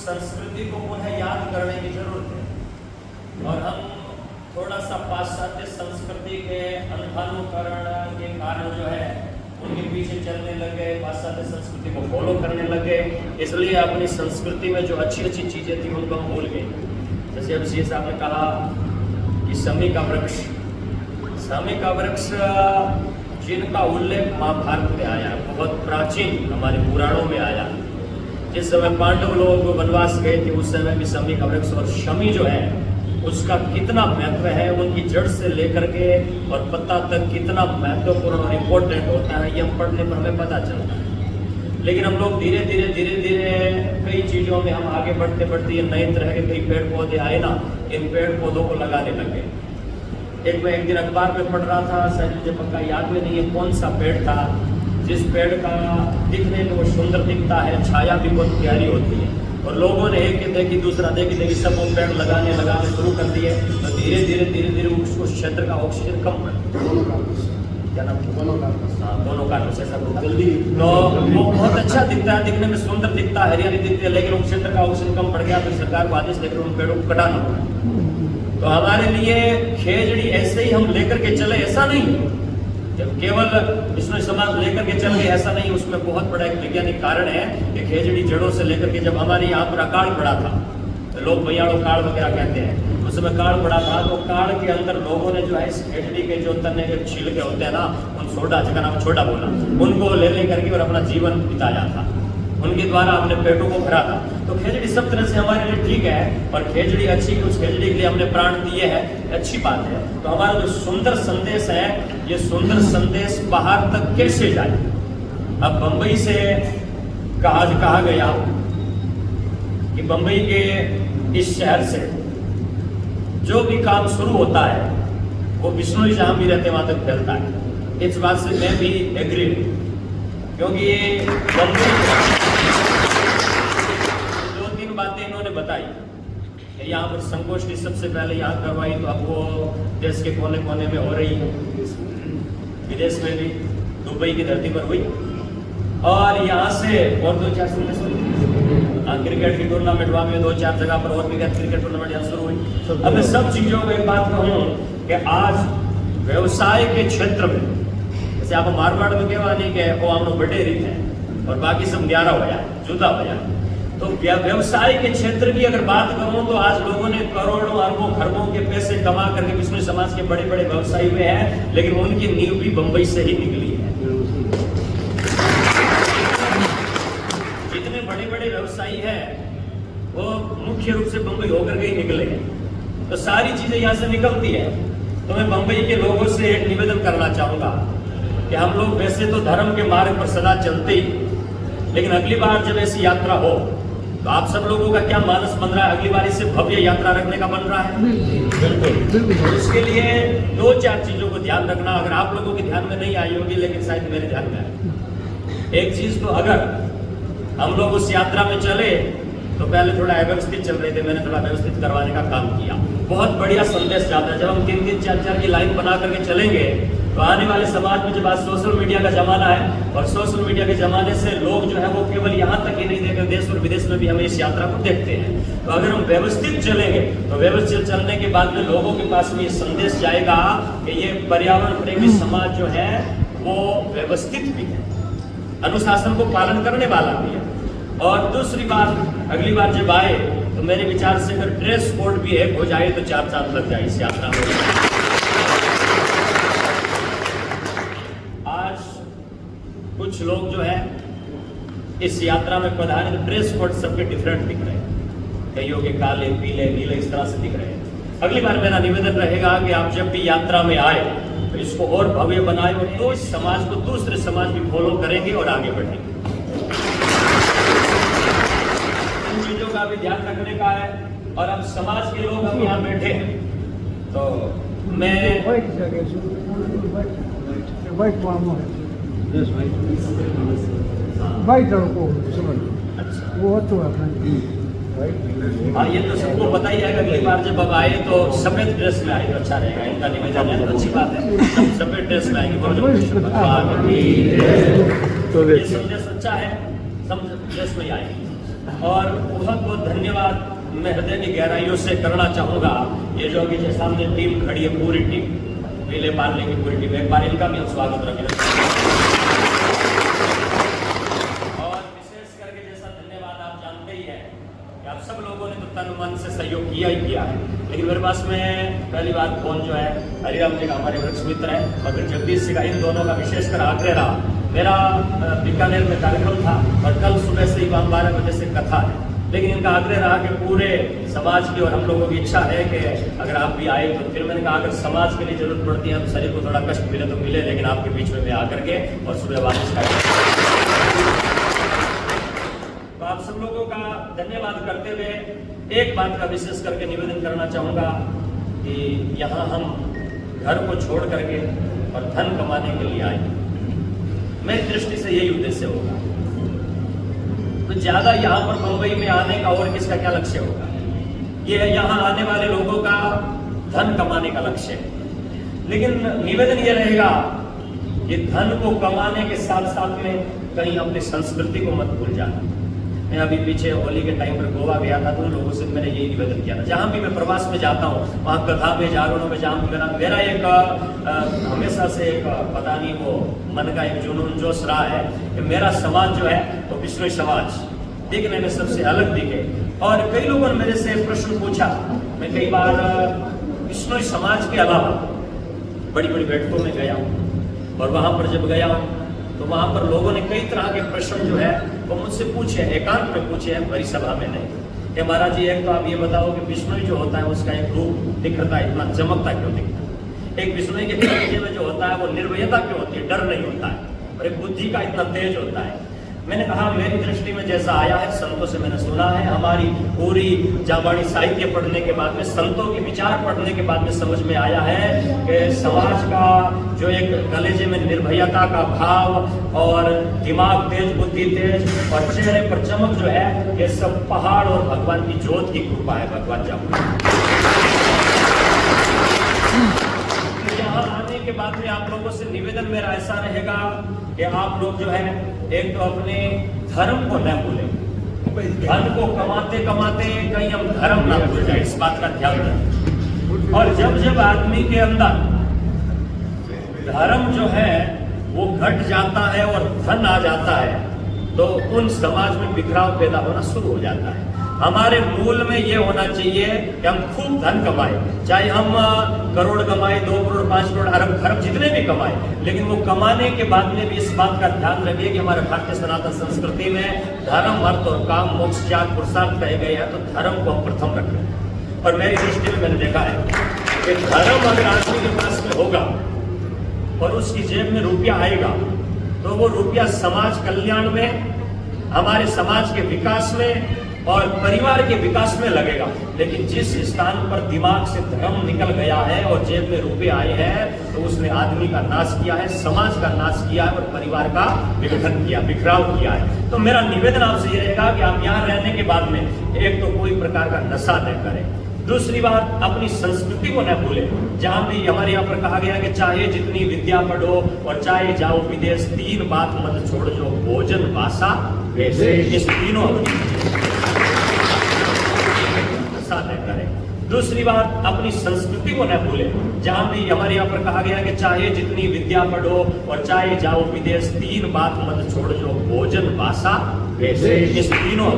संस्कृति को पुनः याद करने की जरूरत है। और हम थोड़ा सा पाश्चात्य संस्कृति के अनुकरण के कारण जो है उनके पीछे चलने लग गए, पाश्चात्य संस्कृति को फॉलो करने लग गए, इसलिए अपनी संस्कृति में जो अच्छी अच्छी चीज़ें थी उनको हम भूल गए। जैसे अब सी साहब ने कहा कि शमी का वृक्ष जिनका उल्लेख महाभारत में आया, बहुत प्राचीन हमारे पुराणों में आया। जिस समय पांडव लोग वनवास गए थे उस समय भी शमी का वृक्ष, और शमी जो है उसका कितना महत्व है, उनकी जड़ से लेकर के और पत्ता तक कितना महत्वपूर्ण और इम्पोर्टेंट होता है, ये हम पढ़ने पर हमें पता चलता है। लेकिन हम लोग धीरे धीरे कई चीज़ों में हम आगे बढ़ते बढ़ते ये नए तरह के कई पेड़ पौधे आए ना, इन पेड़ पौधों को लगाने लगे। मैं एक दिन अखबार में पढ़ रहा था, शायद मुझे पक्का याद में नहीं है कौन सा पेड़ था, जिस पेड़ का दिखने में वो सुंदर दिखता है, छाया भी बहुत प्यारी होती है, और लोगों ने एक देखी दूसरा देखी सब वो पेड़ लगाने शुरू कर दिए। तो धीरे धीरे उस क्षेत्र का ऑक्सीजन कम क्या नाम, दोनों कारणों से सब जल्दी, तो वो बहुत अच्छा दिखता है, दिखने में सुंदर दिखता है, हरियाली दिखती है, लेकिन उस क्षेत्र का ऑक्सीजन कम पड़ गया तो सरकार को आदेश देकर उन पेड़ों को कटाना पड़ा। तो हमारे लिए खेजड़ी ऐसे ही हम लेकर के चले ऐसा नहीं, जब केवल विष्णु समाज लेकर के चल गए ऐसा नहीं, उसमें बहुत बड़ा एक वैज्ञानिक कारण है कि खेजड़ी जड़ों से लेकर के जब हमारे यहाँ पर अकाल पड़ा था, तो लोग भैयाड़ों काल वगैरह कहते हैं, उस समय काल पड़ा था, तो काल के अंदर लोगों ने जो है इस खेजड़ी के जो तने के छिलके होते हैं ना, उन छोटा जिसका नाम छोटा बोला, उनको ले करके और अपना जीवन बिताया था, उनके द्वारा अपने पेटों को भरा था। तो खेजड़ी सब तरह से हमारे लिए ठीक है, और खेजड़ी अच्छी, उस खेजड़ी के लिए हमने प्राण दिए हैं, अच्छी बात है। तो हमारा जो सुंदर संदेश है, ये सुंदर संदेश बाहर तक कैसे जाए। अब बंबई से कहा गया कि बंबई के इस शहर से जो भी काम शुरू होता है वो विष्णु जी जहाँ भी रहते वहां तक फैलता है। इस बात से मैं भी एग्री, क्योंकि ये बंबई बातें इन्होंने बताई। यहाँ पर संगोष्ठी सबसे पहले यहाँ करवाई, तो अब वो देश के कोने कोने में हो रही है, विदेश में भी, दुबई की धरती पर हुई, और यहाँ से और 2-4 क्रिकेट की टूर्नामेंट वहाँ में 2-4 जगह पर और भी क्रिकेट टूर्नामेंट यहाँ शुरू हुई। अब मैं सब चीज़ों में एक बात कहूँ कि आज व्यवसाय के क्षेत्र में, जैसे आप मारवाड़ में कहवा नहीं गए वो हम लोग बड़े रीत हैं और बाकी सब 11 बजा जुदा बजा, तो व्यवसाय के क्षेत्र की अगर बात करूं तो आज लोगों ने करोड़ों अरबों खरबों के पैसे कमा करके विष्णु समाज के बड़े बड़े व्यवसायी हुए हैं, लेकिन उनकी नींव भी बंबई से ही निकली है। जितने बड़े बड़े व्यवसायी हैं वो मुख्य रूप से बंबई होकर के ही निकले हैं, तो सारी चीजें यहाँ से निकलती है। तो मैं बंबई के लोगों से एक निवेदन करना चाहूंगा कि हम लोग वैसे तो धर्म के मार्ग पर सदा चलते ही, लेकिन अगली बार जब ऐसी यात्रा हो तो आप सब लोगों का क्या मानस बन रहा है, अगली बार इससे भव्य यात्रा रखने का बन रहा है? बिल्कुल। इसके लिए 2-4 चीजों को ध्यान रखना, अगर आप लोगों के ध्यान में नहीं आई होगी लेकिन शायद मेरे ध्यान में आए। एक चीज तो, अगर हम लोग उस यात्रा में चले तो पहले थोड़ा अव्यवस्थित चल रहे थे, मैंने थोड़ा व्यवस्थित करवाने का काम किया। बहुत बढ़िया संदेश जाता है। जब हम 3-3, 4-4 की लाइन बना करके चलेंगे तो आने वाले समाज में जब आज सोशल मीडिया का जमाना है, और सोशल मीडिया के जमाने से लोग जो है वो केवल यहाँ तक ही नहीं देखते, देश और विदेश में भी हमें इस यात्रा को देखते हैं। तो अगर हम व्यवस्थित चलेंगे तो व्यवस्थित चलने के बाद में लोगों के पास में ये संदेश जाएगा कि ये पर्यावरण प्रेमी समाज जो है वो व्यवस्थित भी है, अनुशासन को पालन करने वाला भी है। और दूसरी बात, अगली बार जब आए तो मेरे विचार से अगर ड्रेस कोड भी एक हो जाए तो 4 चांद लग जाए इस यात्रा में। कुछ लोग जो है इस यात्रा में पधारे तो ड्रेस कोड सबके डिफरेंट दिख रहे हैं, कईयों के काले, पीले, नीले इस तरह से दिख रहे हैं। अगली बार मेरा निवेदन रहेगा कि आप जब भी यात्रा में आए तो इसको और भव्य बनाए, और तो इस समाज को दूसरे समाज भी फॉलो करेंगे और आगे बढ़ेंगे। इन चीजों का भी ध्यान रखने का है। और अब समाज के लोग हम यहाँ बैठे हैं, तो मैं वाइट लड़को समझ, अच्छा वो तो है। हाँ, ये तो सबको पता ही है। अगली बार जब अब आए तो सफेद ड्रेस में आए तो अच्छा रहेगा, इनका निवेदन है, अच्छी बात है, सफेद ड्रेस में आएंगे। तो ये संदेश अच्छा है, सब ड्रेस में आएंगे। और बहुत बहुत धन्यवाद मैं हृदय की गहराइयों से करना चाहूँगा। ये जो अभी सामने टीम खड़ी है, पूरी टीम, पीले पालने की पूरी टीम, एक बार इनका भी हम स्वागत रखें। और विशेष करके जैसा धन्यवाद आप जानते ही हैं कि आप सब लोगों ने तो तन मन से सहयोग किया ही किया है, लेकिन मेरे पास में पहली बार फोन जो है हरिराम जी का, हमारे वृक्ष मित्र है, और फिर जगदीश जी का, इन दोनों का विशेषकर आग्रह रहा। मेरा बीकानेर में कार्यक्रम था और कल सुबह से ही 12 बजे से कथा है, लेकिन इनका आग्रह रहा कि पूरे समाज की और हम लोगों की इच्छा है कि अगर आप भी आए तो फिर मैंने कहा अगर समाज के लिए जरूरत पड़ती है, हम शरीर को थोड़ा कष्ट मिले तो मिले, लेकिन आपके बीच में मैं आकर के और सुबह वापस तो आप सब लोगों का धन्यवाद करते हुए एक बात का विशेष करके निवेदन करना चाहूँगा कि यहाँ हम घर को छोड़ करके और धन कमाने के लिए आए, मेरी दृष्टि से यही उद्देश्य होगा। तो ज्यादा यहाँ पर मुंबई में आने का और किसका क्या लक्ष्य होगा? ये यहाँ आने वाले लोगों का धन कमाने का लक्ष्य है, लेकिन निवेदन ये रहेगा कि धन को कमाने के साथ साथ में कहीं अपनी संस्कृति को मत भूल जाना। मैं अभी पीछे होली के टाइम पर गोवा गया था, तो उन लोगों से मैंने यही निवेदन किया था। जहाँ भी मैं प्रवास में जाता हूँ, वहाँ कथा में, जागरणों में, जहाँ मेरा एक हमेशा से एक पता नहीं वो मन का एक जुनून जोश रहा है कि मेरा समाज जो है वो बिश्नोई समाज देखने में सबसे अलग दिखे। और कई लोगों ने मेरे से प्रश्न पूछा, मैं कई बार बिश्नोई समाज के अलावा बड़ी बड़ी बैठकों में गया हूँ, और वहाँ पर जब गया हूँ तो वहां पर लोगों ने कई तरह के प्रश्न जो है वो मुझसे पूछे, एकांत में पूछे हैं, बड़ी सभा में नहीं। कि महाराज जी, एक तो आप ये बताओ कि बिश्नोई जो होता है उसका एक रूप दिखता है, इतना चमकता क्यों दिखता है? एक बिश्नोई के कलेजे में जो होता है वो निर्भयता क्यों होती है, डर नहीं होता है, और एक बुद्धि का इतना तेज होता है। मैंने कहा मेरी दृष्टि में जैसा आया है, संतों से मैंने सुना है, हमारी पूरी जाबानी साहित्य पढ़ने के बाद में, संतों के विचार पढ़ने के बाद में समझ में आया है कि समाज का जो एक कलेजे में निर्भयता का भाव और दिमाग तेज, बुद्धि तेज और चेहरे पर चमक जो है, ये सब पहाड़ और भगवान की ज्योत की कृपा है। भगवान यहाँ आने के बाद में आप लोगों से निवेदन मेरा ऐसा रहेगा कि आप लोग जो है एक तो अपने धर्म को न भूलें, धन को कमाते कमाते कहीं हम धर्म ना भूल जाए, इस बात का ध्यान रखें। और जब जब आदमी के अंदर धर्म जो है वो घट जाता है और धन आ जाता है, तो उन समाज में बिखराव पैदा होना शुरू हो जाता है। हमारे मूल में ये होना चाहिए कि हम खूब धन कमाए, चाहे हम करोड़ कमाए, 2 करोड़, 5 करोड़, अरब खरब जितने भी कमाए, लेकिन वो कमाने के बाद में भी इस बात का ध्यान रखिए कि हमारे भारतीय सनातन संस्कृति में धर्म, अर्थ और काम, मोक्ष, त्याग, पुरुषार्थ कहे गए हैं, तो धर्म को हम प्रथम रखें। और मेरी दृष्टि में मैंने देखा है कि धर्म अगर आदमी के पास में होगा और उसकी जेब में रुपया आएगा, तो वो रुपया समाज कल्याण में, हमारे समाज के विकास में और परिवार के विकास में लगेगा। लेकिन जिस स्थान पर दिमाग से धर्म निकल गया है और जेब में रुपए आए हैं, तो उसने आदमी का नाश किया है, समाज का नाश किया है और परिवार का विघटन किया, बिखराव किया है। तो मेरा निवेदन आपसे ये रहेगा कि आप यहाँ रहने के बाद में एक तो कोई प्रकार का नशा न करें, दूसरी बात अपनी संस्कृति को न भूलें। जहाँ भी हमारे यहाँ पर कहा गया कि चाहे जितनी विद्या पढ़ो और चाहे जाओ विदेश, 3 बात मत छोड़ जो, भोजन, भाषा, वेश, इस तीनों करें। दूसरी बात अपनी संस्कृति को न भूलें। जहाँ भी हमारे यहाँ पर कहा गया कि चाहे जितनी विद्या पढ़ो और चाहे जाओ विदेश, 3 बात मत छोड़ जो, भोजन, भाषा, वेश, इस तीनों।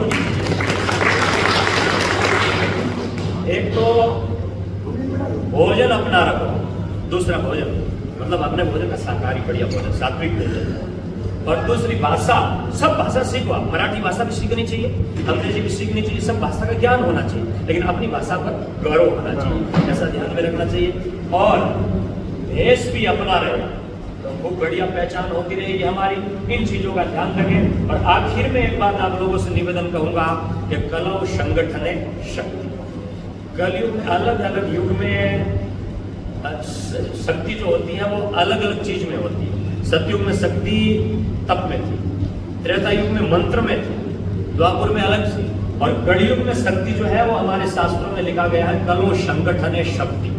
एक तो भोजन अपना रखो, दूसरा भोजन मतलब अपने भोजन का शाकाहारी बढ़िया भोजन, सात्विक भोजन। और दूसरी भाषा, सब भाषा सीखो आप, मराठी भाषा भी सीखनी चाहिए, अंग्रेजी भी सीखनी चाहिए, सब भाषा का ज्ञान होना चाहिए, लेकिन अपनी भाषा पर गौरव होना चाहिए, ऐसा ध्यान में रखना चाहिए। और भेष भी अपना रहे तो खूब बढ़िया पहचान होती रहेगी हमारी, इन चीजों का ध्यान रखें। और आखिर में एक बात आप लोगों से निवेदन कहूंगा कि कलौ संगठने शक्ति। कलयुग में, अलग अलग युग में शक्ति जो होती है वो अलग अलग चीज में होती है। सतयुग में शक्ति तप में थी, त्रेता युग में मंत्र में थी, द्वापर में अलग थी, और कलयुग में शक्ति जो है वो हमारे शास्त्रों में लिखा गया है कलो संगठने शक्ति।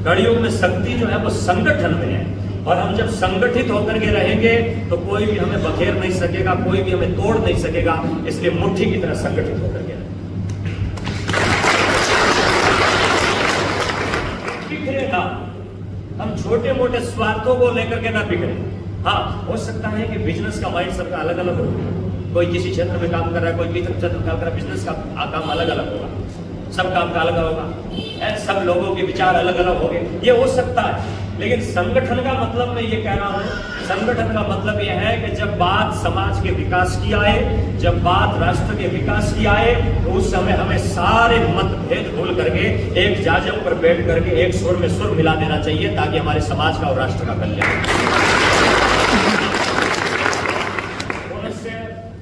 कलयुग में शक्ति जो है वो संगठन में है, और हम जब संगठित होकर के रहेंगे तो कोई भी हमें बखेर नहीं सकेगा, कोई भी हमें तोड़ नहीं सकेगा। इसलिए मुट्ठी की तरह संगठित होकर के रहें। बिखरे ना, हम छोटे मोटे स्वार्थों को लेकर के ना बिगड़े। हाँ, हो सकता है कि बिजनेस का माइंड सबका अलग अलग हो, कोई किसी क्षेत्र में काम कर रहा है, कोई किसी क्षेत्र में काम कर रहा है, बिजनेस का काम अलग अलग होगा, सब काम का अलग होगा, सब लोगों के विचार अलग अलग होंगे, ये हो सकता है। लेकिन संगठन का मतलब मैं ये कह रहा हूं, संगठन का मतलब ये है कि जब बात समाज के विकास की आए, जब बात राष्ट्र के विकास की आए, तो उस समय हमें सारे मतभेद भूल करके एक जाजम पर बैठ करके एक सुर में सुर मिला देना चाहिए, ताकि हमारे समाज का और राष्ट्र का कल्याण।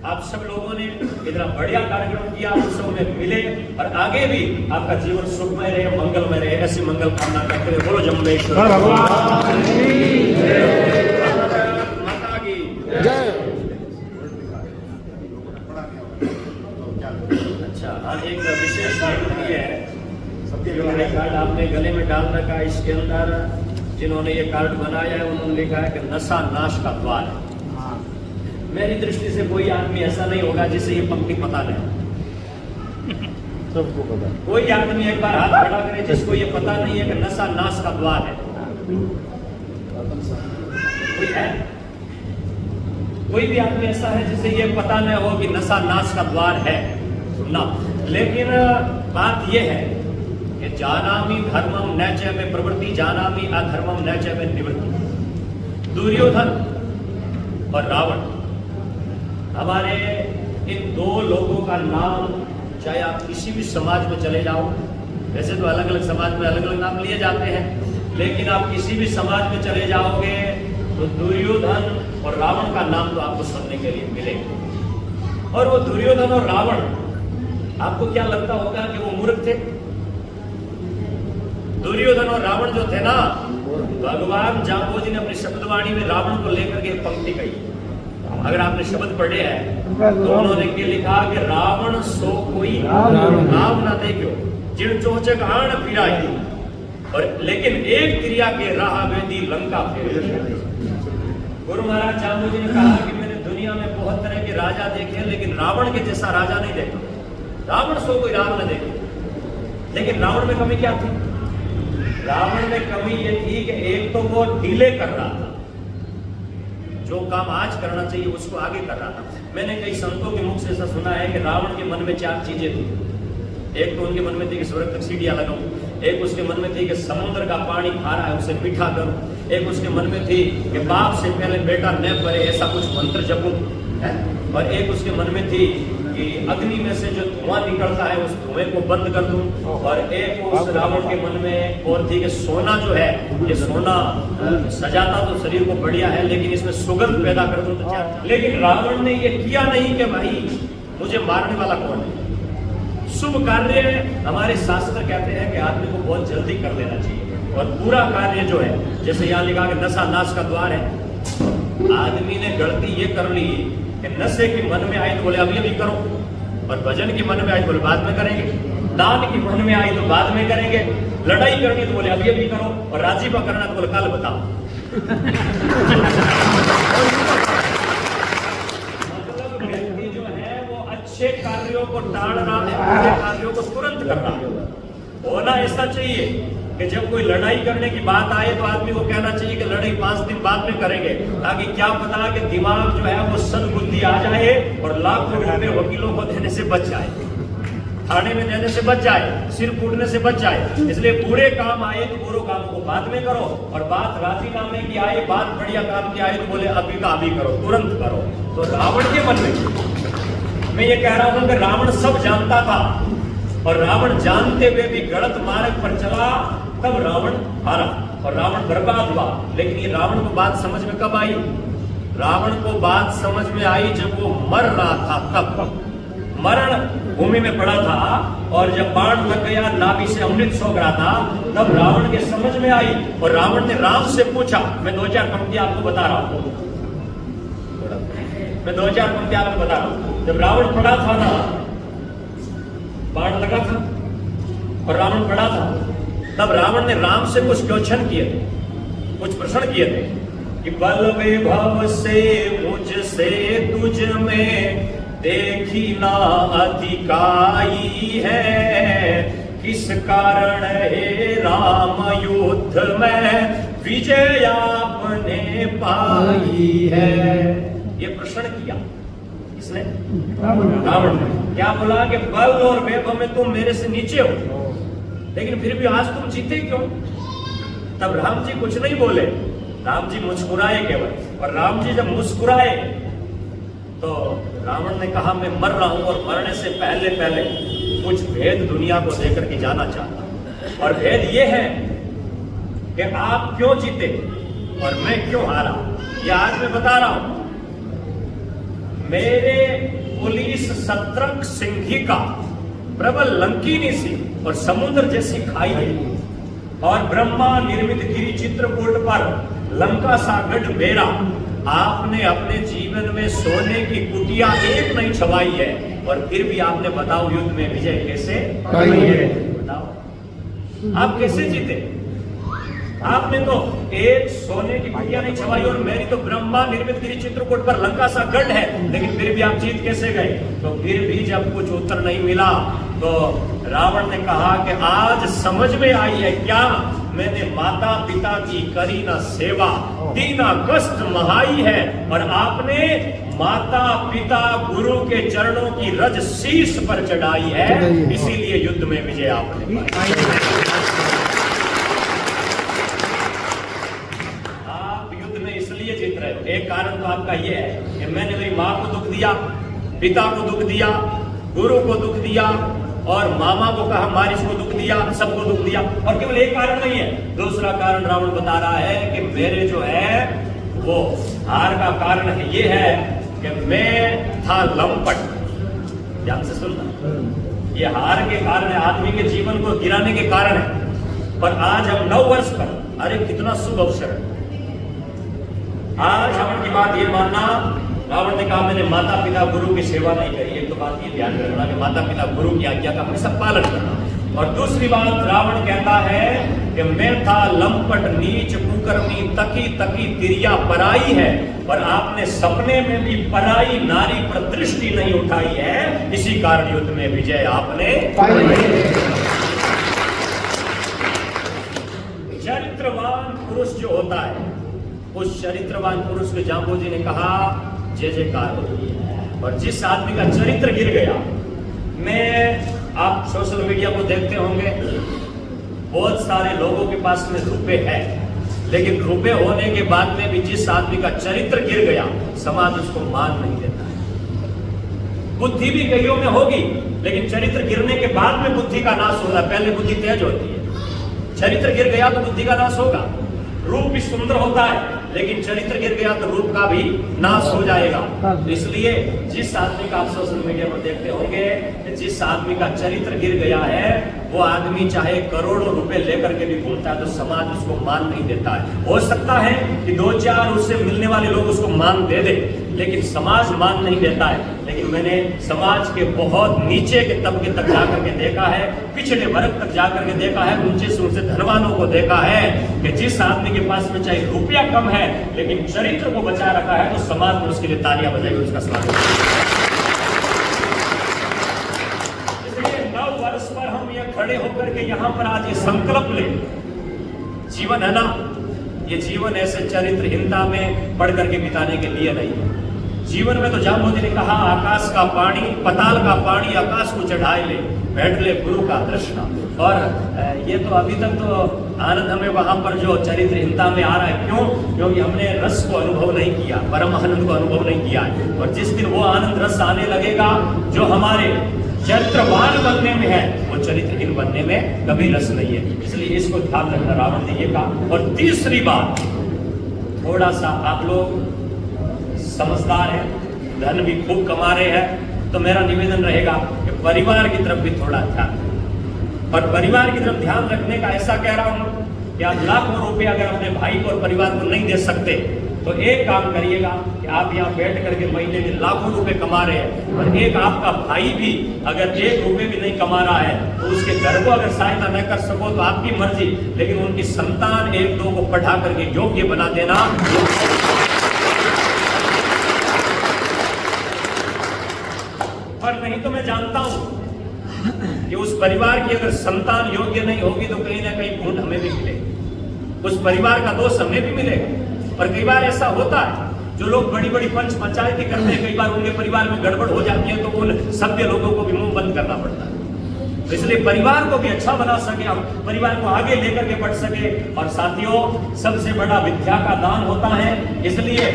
आप सब लोगों ने इतना बढ़िया कार्यक्रम किया, उत्सव में मिले, और आगे भी आपका जीवन सुखमय रहे, मंगलमय रहे, ऐसी मंगल कामना करते हुए बोलो जम्बेश्वर माता की जय। अच्छा, हाँ, एक विशेष ये है, ये कार्ड आपने गले में डाल रखा है, इसके अंदर जिन्होंने ये कार्ड बनाया है उन्होंने लिखा है कि नशा नाश का द्वार है। मेरी दृष्टि से कोई आदमी ऐसा नहीं होगा जिसे ये पंक्ति पता नहीं, सबको पता। कोई आदमी एक बार हाथ खड़ा करे जिसको ये पता नहीं है कि नशा नाश का द्वार है। कोई है? कोई भी आदमी ऐसा है जिसे ये पता नहीं हो कि नशा नाश का द्वार है? सुनना, लेकिन बात ये है कि जानामि धर्मम न च में प्रवृत्ति, जानामि अधर्मम न च में निवृत्ति। दुर्योधन और रावण, हमारे इन दो लोगों का नाम, चाहे आप किसी भी समाज में चले जाओ, वैसे तो अलग अलग समाज में अलग अलग नाम लिए जाते हैं, लेकिन आप किसी भी समाज में चले जाओगे तो दुर्योधन और रावण का नाम तो आपको सुनने के लिए मिलेगा। और वो दुर्योधन और रावण, आपको क्या लगता होगा कि वो मूर्ख थे? दुर्योधन और रावण जो थे ना, भगवान जाम्बोजी ने अपनी शब्दवाणी में रावण को लेकर के पंक्ति कही। अगर आपने शब्द पढ़े हैं तो उन्होंने क्या लिखा कि रावण सो कोई नाम ना देखो, जिन चोचक आण फिराई, और लेकिन एक क्रिया के राह वेदी लंका फेरे। गुरु महाराज जाम्बोजी ने कहा कि मैंने दुनिया में बहुत तरह के राजा देखे, लेकिन रावण के जैसा राजा नहीं देखा। रावण सो कोई राम न देखे। लेकिन रावण में कमी क्या थी? रावण में कमी ये थी कि एक तो वो डिले कर रहा था, जो काम आज करना चाहिए उसको आगे कर रहा था। मैंने कई संतों के मुख से ऐसा सुना है कि रावण के मन में 4 चीजें थी। एक तो उनके मन में थी कि स्वर्ग तक सीढ़ियां लगाऊं, एक उसके मन में थी कि समुद्र का पानी खारा है उसे मीठा करूं, एक उसके मन में थी कि बाप से पहले बेटा न पड़े ऐसा कुछ मंत्र जपूं, और एक उसके मन में थी कि अग्नि में से जो धुआं निकलता है उस धुएं को बंद कर दूं, और एक उस रावण के मन में और थी कि सोना जो है, ये सोना सजाता तो शरीर को बढ़िया है, लेकिन इसमें सुगंध पैदा कर दूं तो क्या। लेकिन रावण ने ये किया नहीं कि भाई मुझे मारने वाला कौन है। शुभ कार्य हमारे शास्त्र कहते हैं कि आदमी को बहुत जल्दी कर लेना चाहिए, और पूरा कार्य जो है, जैसे यहाँ लिखा कि नशा नाश का द्वार है, आदमी ने गलती ये कर ली कि नशे की मन में आई तो बोले अभी अभी करो, और भजन की मन में आई तो बोले बाद में करेंगे, दान की मन में आई तो बाद में करेंगे, लड़ाई करनी तो बोले अभी अभी करो, और राजीपा करना तो बोले कल बताओ। मतलब व्यक्ति जो है वो अच्छे कार्यों को टाल रहा है, बुरे कार्यों को तुरंत कर रहा है। होना ऐसा चाहिए कि जब कोई लड़ाई करने की बात आए तो आदमी को कहना चाहिए कि लड़ाई 5 दिन बाद में करेंगे, ताकि क्या पता कि दिमाग जो है वो सद्बुद्धि आ जाए और लाखों रुपए वकीलों को देने से बच जाए, थाने में देने से बच जाए, सिर फूटने से बच जाए। इसलिए बुरे काम आए तो बुरे काम को बाद में करो, और बात राजीनामे की आए, बात बढ़िया काम की आए तो बोले अभी का अभी करो, तुरंत करो। तो रावण के मन में मैं ये कह रहा हूं कि रावण सब जानता था, और रावण जानते हुए भी गलत मार्ग पर चला, तब रावण हारा और रावण बर्बाद हुआ। लेकिन ये रावण को बात समझ में कब आई? रावण को बात समझ में आई जब वो मर रहा था, तब मरण भूमि में पड़ा था, और जब बाण लग गया, नाभि से अमृत सोख रहा था, तब रावण के समझ में आई, और रावण ने राम से पूछा। मैं 2-4 पंक्ति आपको बता रहा हूं, मैं 2-4 पंक्ति आपको बता रहा हूं। जब रावण पड़ा था ना, बाण लगा था और रावण पड़ा था, तब रावण ने राम से कुछ क्वेश्चन किए थे, कुछ प्रश्न किए थे। कि बल विभव से मुझसे तुझ में देखी ना अधिकाई है, किस कारण हे राम युद्ध में विजय आपने पाई है। ये प्रश्न किया किसने? रावण ने। क्या बोला कि बल और वैभव में तुम मेरे से नीचे हो, लेकिन फिर भी आज तुम जीते क्यों? तब राम जी कुछ नहीं बोले, राम जी मुस्कुराए केवल। और राम जी जब मुस्कुराए तो रावण ने कहा मैं मर रहा हूं और मरने से पहले पहले कुछ भेद दुनिया को देकर के जाना चाहता हूं। और भेद ये है कि आप क्यों जीते और मैं क्यों हारा, ये आज मैं बता रहा हूं। मेरे पुलिस शतरंग सिंहिका प्रबल लंकीनी सी और समुद्र जैसी खाई है, और ब्रह्मा निर्मित गिरि चित्रकूट पर लंका सा गढ़ मेरा। आपने अपने जीवन में सोने की कुटिया एक नहीं छवाई है, और फिर भी आपने बताओ युद्ध में विजय कैसे पाई है? बताओ आप कैसे जीते? आपने तो एक सोने की कुटिया नहीं छवाई, और मेरी तो ब्रह्मा निर्मित गिरि चित्रकूट पर लंका सा गढ़ है, लेकिन फिर भी आप जीत कैसे गए? तो फिर भी जब कुछ उत्तर नहीं मिला तो रावण ने कहा कि आज समझ में आई है क्या, मैंने माता पिता की करी न सेवा, दीना कष्ट महाई है, और आपने माता पिता गुरु के चरणों की रज शीश पर चढ़ाई है, इसीलिए युद्ध में विजय आपने पाई। आप युद्ध में इसलिए जीत रहे हो, एक कारण तो आपका ये है कि मैंने मेरी माँ को दुख दिया, पिता को दुख दिया, गुरु को दुख दिया, और मामा को कहा मारिश को दुख दिया, सबको दुख दिया। और केवल एक कारण नहीं है, दूसरा कारण रावण बता रहा है कि मेरे जो है वो हार का कारण है, ये है कि मैं था लंपट। ध्यान से सुनना, ये हार के कारण है, आदमी के जीवन को गिराने के कारण है। पर आज हम 9 वर्ष पर, अरे कितना शुभ अवसर है। आज रावण की बात ये मानना, रावण ने कहा मैंने माता पिता गुरु की सेवा नहीं करी। एक तो बात ये ध्यान रखना कि माता पिता गुरु की आज्ञा का हमेशा पालन करना। और दूसरी बात रावण कहता है कि मैं था लंपट नीच कुकर्मी, तकी तकी तिरिया पराई है, पर आपने सपने में भी पराई नारी पर दृष्टि नहीं उठाई है, इसी कारण युद्ध में विजय आपने पाई है। चरित्रवान पुरुष जो होता है, उस चरित्रवान पुरुष को जांबोजी ने कहा जय जयकार हो। और जिस आदमी का चरित्र गिर गया, मैं आप सोशल मीडिया को देखते होंगे, बहुत सारे लोगों के पास में रुपए है, लेकिन रुपए होने के बाद में भी जिस आदमी का चरित्र गिर गया, समाज उसको मान नहीं देता है। बुद्धि भी कईयों में होगी, लेकिन चरित्र गिरने के बाद में बुद्धि का नाश होगा। पहले बुद्धि तेज होती है, चरित्र गिर गया तो बुद्धि का नाश होगा। रूप भी सुंदर होता है, लेकिन चरित्र गिर गया तो रूप का भी नाश हो जाएगा। इसलिए जिस आदमी का आप सोशल मीडिया पर देखते होंगे, जिस आदमी का चरित्र गिर गया है, वो आदमी चाहे करोड़ों रुपए लेकर के भी घूमता है तो समाज उसको मान नहीं देता है। हो सकता है कि 2-4 उससे मिलने वाले लोग उसको मान दे दे, लेकिन समाज मान नहीं देता है। लेकिन मैंने समाज के बहुत नीचे के तबके तक जाकर के देखा है, पिछड़े वर्ग तक जाकर के देखा है, ऊंचे से ऊंचे धनवानों को देखा है कि जिस आदमी के पास में चाहे रुपया कम है, लेकिन चरित्र को बचा रखा है, तो समाज में उसके लिए तालियां बजाएगी, उसका स्वागत। इसलिए 9 वर्ष पर हम ये खड़े होकर के यहाँ पर आज ये संकल्प ले, जीवन है ना, ये जीवन ऐसे चरित्रहीनता में पढ़ करके बिताने के लिए नहीं है। जीवन में तो जांबोजी ने कहा आकाश का पानी, पताल का पानी आकाश को चढ़ाए ले, बैठ ले गुरु का दृष्टा। और ये तो अभी तक तो आनंद हमें वहां पर जो चरित्रहीनता में आ रहा है, क्यों? क्योंकि हमने रस को अनुभव नहीं किया, परम आनंद को अनुभव नहीं किया है। और जिस दिन वो आनंद रस आने लगेगा, जो हमारे चरित्रवान बनने में है, वो चरित्रहीन बनने में कभी रस नहीं है। इसलिए इसको ध्यान रखना, रावण ने ये कहा। और तीसरी बात, थोड़ा सा आप लोग समझदार है, धन भी खूब कमा रहे हैं, तो मेरा निवेदन रहेगा कि परिवार की तरफ भी थोड़ा ध्यान। और परिवार की तरफ ध्यान रखने का ऐसा कह रहा हूं कि आप लाखों रुपए अगर अपने भाई को और परिवार को नहीं दे सकते, तो एक काम करिएगा कि आप यहाँ बैठ करके महीने में लाखों रुपए कमा रहे हैं, और एक आपका भाई भी अगर 1 रुपए भी नहीं कमा रहा है, तो उसके घर को अगर सहायता न कर सको तो आपकी मर्जी, लेकिन उनकी संतान 1-2 को पढ़ा करके योग्य बना देना। नहीं तो मैं जानता हूं कि उस परिवार की अगर संतान योग्य नहीं होगी तो कहीं ना कहीं घूंट हमें भी मिलेगा, उस परिवार का दोष हमें भी मिलेगा। और कई बार ऐसा होता है, जो लोग बड़ी बड़ी पंच पंचायती करते हैं, कई बार उनके परिवार में गड़बड़ हो जाती है, तो उन सभ्य लोगों को भी मुंह बंद करना पड़ता है। इसलिए परिवार को भी अच्छा बना सके, हम परिवार को आगे लेकर के बढ़ सके। और साथियों, सबसे बड़ा विद्या का दान होता है। इसलिए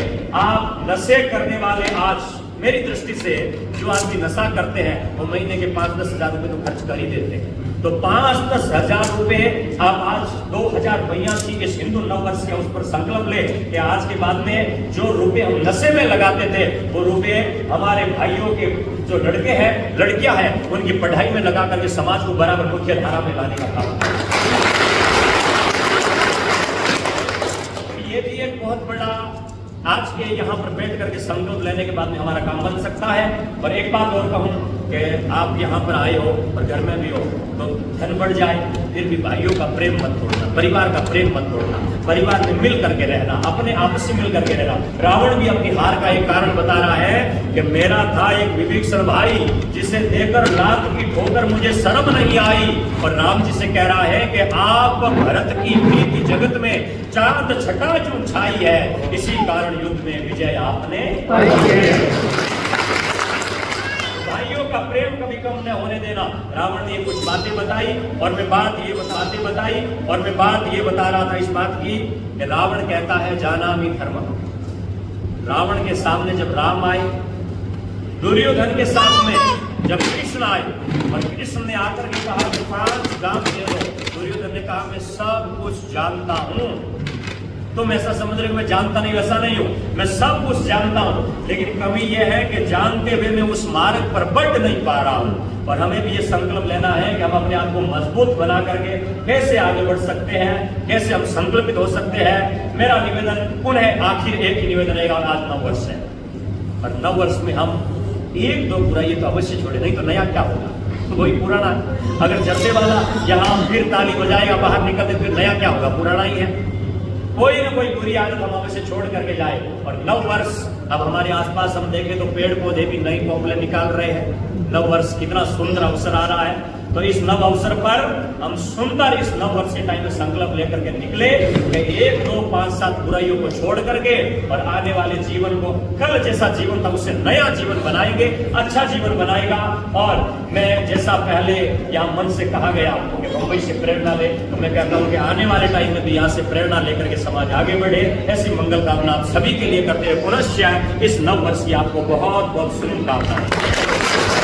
आप नशे करने वाले, आज मेरी दृष्टि से जो आदमी नशा करते हैं वो महीने के 5-10 हजार रुपए तो खर्च कर ही देते हैं। तो 5-10 हजार रुपए आप आज 2082 इस हिंदू नववर्ष के उस पर संकल्प ले कि आज के बाद में जो रुपए हम नशे में लगाते थे वो रुपए हमारे भाइयों के जो लड़के हैं लड़कियां हैं उनकी पढ़ाई में लगा करके समाज को बराबर मुख्य धारा में लाने का काम। ये भी एक बहुत बड़ा आज के यहाँ पर बैठ करके संकल्प लेने के बाद में हमारा काम बन सकता है। और एक बात और कहूँ कि आप यहाँ पर आए हो और घर में भी हो तो धन बढ़ जाए, फिर भी भाइयों का प्रेम मत तोड़ना, परिवार का प्रेम मत तोड़ना, परिवार में मिल करके रहना, अपने आपस में मिल करके रहना। रावण भी अपनी हार का एक कारण बता रहा है कि मेरा था एक विभीषण भाई जिसे देकर लाख की ठोकर मुझे शर्म नहीं आई। और राम जी से कह रहा है कि आप भरत की प्रीति जगत में चांद छटा जो छाई है, इसी कारण युद्ध में विजय आपने भाइयों का प्रेम कभी कम न होने देना। रावण ने कुछ बातें बताई और मैं बात ये बता रहा था इस बात की कि रावण कहता है जानामि धर्मम्। रावण के सामने जब राम आए, दुर्योधन के साथ में जब कृष्ण आए और कृष्ण ने आकर के कहा कि 5 गांव दे दो, दुर्योधन ने कहा मैं सब कुछ जानता हूं। तुम ऐसा समझ रहे हो मैं जानता नहीं, वैसा नहीं हूं, मैं सब कुछ जानता हूं, लेकिन कमी यह है कि जानते हुए मैं उस मार्ग पर बढ़ नहीं पा रहा हूं। और हमें भी ये संकल्प लेना है कि हम अपने आप को मजबूत बना करके कैसे आगे बढ़ सकते हैं, कैसे हम संकल्पित हो सकते हैं। मेरा निवेदन पुनः आखिर एक ही निवेदन रहेगा, आज 9 वर्ष है और 9 वर्ष में हम 1-2 बुराई तो अवश्य छोड़े, नहीं तो नया क्या होगा, वही पुराना। अगर जैसे वाला यहाँ फिर ताली बजाएगा, बाहर निकलते फिर नया क्या होगा, पुराना ही है। कोई ना कोई बुरी आदत हम हमें से छोड़ करके जाए। और 9 वर्ष अब हमारे आसपास हम देखें तो पेड़ पौधे भी नई पौधे निकाल रहे हैं। 9 वर्ष कितना सुंदर अवसर आ रहा है। तो इस नव अवसर पर हम सुंदर इस 9 वर्ष के टाइम में संकल्प लेकर के निकले कि 1, 2, 5, 7 बुराइयों को छोड़ करके और आने वाले जीवन को कल जैसा जीवन था उससे नया जीवन बनाएंगे, अच्छा जीवन बनाएगा। और मैं जैसा पहले यहाँ मन से कहा गया कि मुंबई से प्रेरणा ले, तो मैं कहता हूँ कि आने वाले टाइम में भी यहाँ से प्रेरणा लेकर के समाज आगे बढ़े। ऐसी मंगल कामना आप सभी के लिए करते हैं। पुनश्च इस 9 वर्ष की आपको बहुत बहुत शुभकामनाएं।